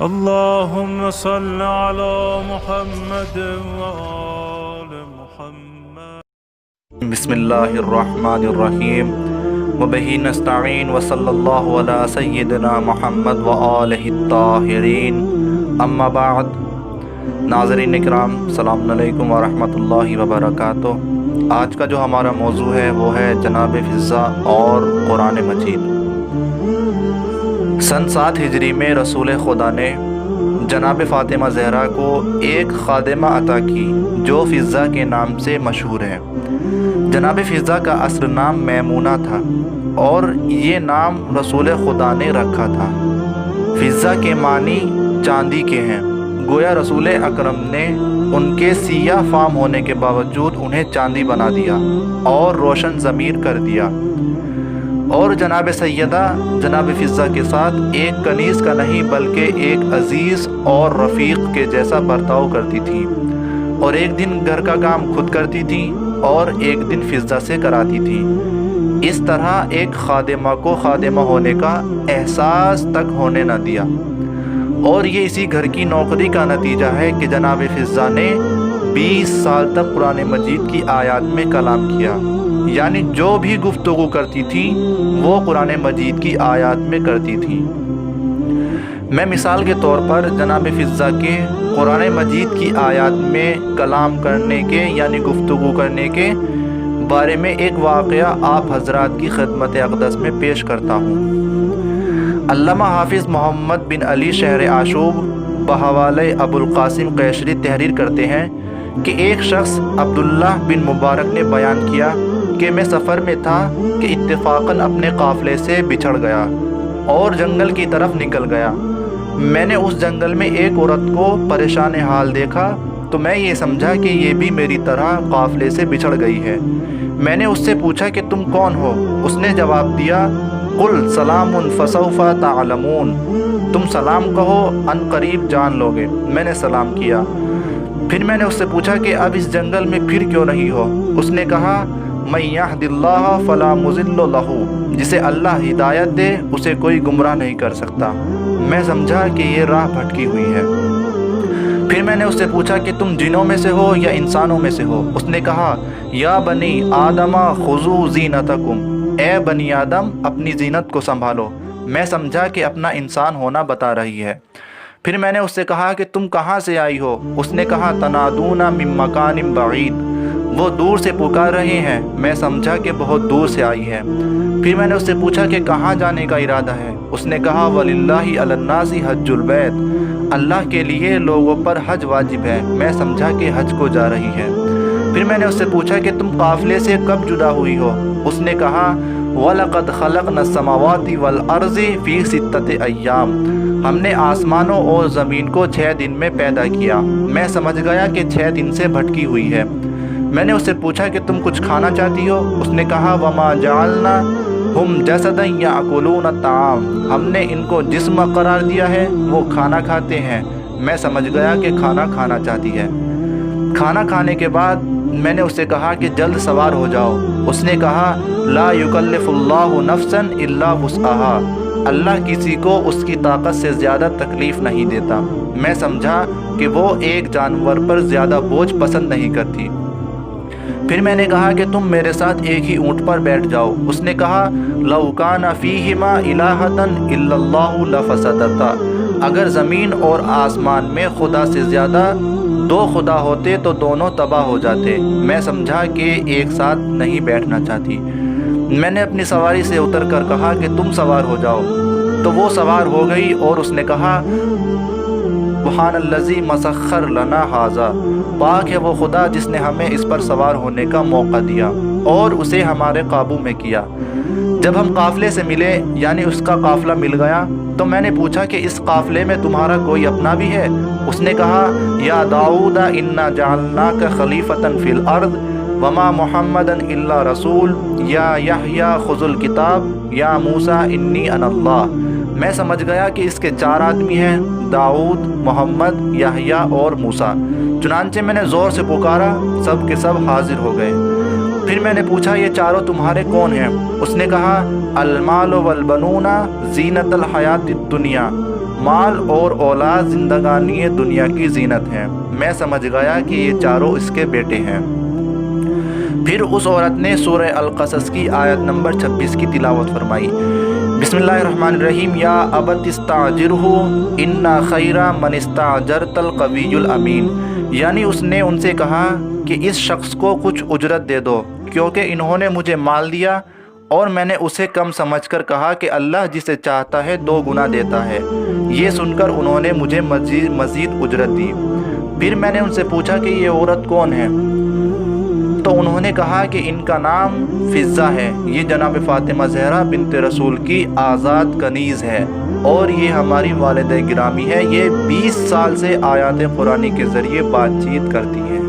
اللهم صل على محمد وآل محمد. بسم اللہ الرحمن الرحیم وبہ نستعین وصلی اللہ علی سیدنا محمد وآلہ الطاہرین اما بعد. ناظرین اکرام، السلام علیکم ورحمۃ اللہ وبرکاتہ. آج کا جو ہمارا موضوع ہے وہ ہے جناب فضہ اور قرآن مجید. سن 7 ہجری میں رسول خدا نے جناب فاطمہ زہرا کو ایک خادمہ عطا کی جو فضہ کے نام سے مشہور ہے. جناب فضہ کا اصل نام میمونہ تھا اور یہ نام رسول خدا نے رکھا تھا. فضہ کے معنی چاندی کے ہیں. گویا رسول اکرم نے ان کے سیاہ فام ہونے کے باوجود انہیں چاندی بنا دیا اور روشن ضمیر کر دیا. اور جناب سیدہ جناب فضہ کے ساتھ ایک کنیز کا نہیں بلکہ ایک عزیز اور رفیق کے جیسا برتاؤ کرتی تھی، اور ایک دن گھر کا کام خود کرتی تھی اور ایک دن فضہ سے کراتی تھی. اس طرح ایک خادمہ کو خادمہ ہونے کا احساس تک ہونے نہ دیا. اور یہ اسی گھر کی نوکری کا نتیجہ ہے کہ جناب فضہ نے 20 سال تک قرآن مجید کی آیات میں کلام کیا، یعنی جو بھی گفتگو کرتی تھی وہ قرآن مجید کی آیات میں کرتی تھی. میں مثال کے طور پر جناب فضہ کے قرآن مجید کی آیات میں کلام کرنے کے یعنی گفتگو کرنے کے بارے میں ایک واقعہ آپ حضرات کی خدمت اقدس میں پیش کرتا ہوں. علامہ حافظ محمد بن علی شہر آشوب بحوالہ ابو القاسم قیشری تحریر کرتے ہیں کہ ایک شخص عبداللہ بن مبارک نے بیان کیا کہ میں سفر میں تھا کہ اتفاقاً اپنے قافلے سے بچھڑ گیا اور جنگل کی طرف نکل گیا. میں نے اس جنگل میں ایک عورت کو پریشان حال دیکھا تو میں یہ سمجھا کہ یہ بھی میری طرح قافلے سے بچھڑ گئی ہے. میں نے اس سے پوچھا کہ تم کون ہو؟ اس نے جواب دیا، قل سلام فسوف تعلمون، تم سلام کہو ان قریب جان لوگے. میں نے سلام کیا. پھر میں نے اس سے پوچھا کہ اب اس جنگل میں پھر کیوں نہیں ہو؟ اس نے کہا، من یہد اللہ فلا مضل لہ، جسے اللہ ہدایت دے اسے کوئی گمراہ نہیں کر سکتا. میں سمجھا کہ یہ راہ بھٹکی ہوئی ہے. پھر میں نے اس سے پوچھا کہ تم جنوں میں سے ہو یا انسانوں میں سے ہو؟ اس نے کہا، یا بنی آدم خذوا زینتکم، اے بنی آدم اپنی زینت کو سنبھالو. میں سمجھا کہ اپنا انسان ہونا بتا رہی ہے. پھر میں نے اس سے کہا کہ تم کہاں سے آئی ہو؟ اس نے کہا، تنادون من مکان بعید، وہ دور سے پکار رہے ہیں. میں سمجھا کہ بہت دور سے آئی ہے. پھر میں نے اس سے پوچھا کہ کہاں جانے کا ارادہ ہے؟ اس نے کہا، وَلِلَّهِ عَلَى النَّاسِ حَجُّ الْبَيْتِ، اللہ کے لیے لوگوں پر حج واجب ہے. میں سمجھا کہ حج کو جا رہی ہے. پھر میں نے اس سے پوچھا کہ تم قافلے سے کب جدا ہوئی ہو؟ اس نے کہا، وَلَقَدْ خَلَقْنَا السَّمَاوَاتِ وَالْأَرْضِ فِي 6 أَيَّامٍ، ہم نے آسمانوں اور زمین کو 6 دن میں پیدا کیا. میں سمجھ گیا کہ 6 دن سے بھٹکی ہوئی ہے. میں نے اس سے پوچھا کہ تم کچھ کھانا چاہتی ہو؟ اس نے کہا، وَمَا جَعَلْنَاهُمْ جَسَدًا يَأْكُلُونَ الطَّعَامَ، ہم نے ان کو جسم قرار دیا ہے، وہ کھانا کھاتے ہیں. میں سمجھ گیا کہ کھانا کھانا چاہتی ہے. کھانا کھانے کے بعد میں نے اس سے کہا کہ جلد سوار ہو جاؤ. اس نے کہا، لا یکلف اللہ نفسا الا وسعها، اللہ کسی کو اس کی طاقت سے زیادہ تکلیف نہیں دیتا. میں سمجھا کہ وہ ایک جانور پر زیادہ بوجھ پسند نہیں کرتی. پھر میں نے کہا کہ تم میرے ساتھ ایک ہی اونٹ پر بیٹھ جاؤ. اس نے کہا، لو کان فیہما الہۃ الا اللہ لفسدتا، اگر زمین اور آسمان میں خدا سے زیادہ 2 خدا ہوتے تو دونوں تباہ ہو جاتے. میں سمجھا کہ ایک ساتھ نہیں بیٹھنا چاہتی. میں نے اپنی سواری سے اتر کر کہا کہ تم سوار ہو جاؤ. تو وہ سوار ہو گئی اور اس نے کہا، سبحان الذی مسخر لنا ھذا، پاک ہے وہ خدا جس نے ہمیں اس پر سوار ہونے کا موقع دیا اور اسے ہمارے قابو میں کیا. جب ہم قافلے سے ملے یعنی اس کا قافلہ مل گیا تو میں نے پوچھا کہ اس قافلے میں تمہارا کوئی اپنا بھی ہے؟ اس نے کہا، یا داؤد انا جعلناک خلیفۃ فی الارض وما محمد الا رسول، یا یحییٰ خذ الکتاب، یا موسیٰ انی انا اللہ. میں سمجھ گیا کہ اس کے 4 آدمی ہیں، داؤد، محمد، یحییٰ اور موسیٰ. چنانچہ میں نے زور سے پکارا، سب کے سب حاضر ہو گئے. پھر میں نے پوچھا، یہ چاروں تمہارے کون ہیں؟ اس نے کہا، المال والبنون زینت الحیات الدنیا، مال اور اولاد زندگانی دنیا کی زینت ہے۔ میں سمجھ گیا کہ یہ چاروں اس کے بیٹے ہیں۔ پھر اس عورت نے سورہ القصص کی آیت نمبر 26 کی تلاوت فرمائی۔ بسم اللہ الرحمن الرحیم۔ یا ابت استاجرہ ان خیر من استاجرت القوی الامین، یعنی اس نے ان سے کہا کہ اس شخص کو کچھ اجرت دے دو، کیونکہ انہوں نے مجھے مال دیا اور میں نے اسے کم سمجھ کر کہا کہ اللہ جسے چاہتا ہے 2 گنا دیتا ہے۔ یہ سن کر انہوں نے مجھے مزید اجرت دی۔ پھر میں نے ان سے پوچھا کہ یہ عورت کون ہے، تو انہوں نے کہا کہ ان کا نام فضہ ہے، یہ جناب فاطمہ زہرا بنت رسول کی آزاد کنیز ہے اور یہ ہماری والدہ گرامی ہے۔ یہ 20 سال سے آیات قرآنی کے ذریعے بات چیت کرتی ہے۔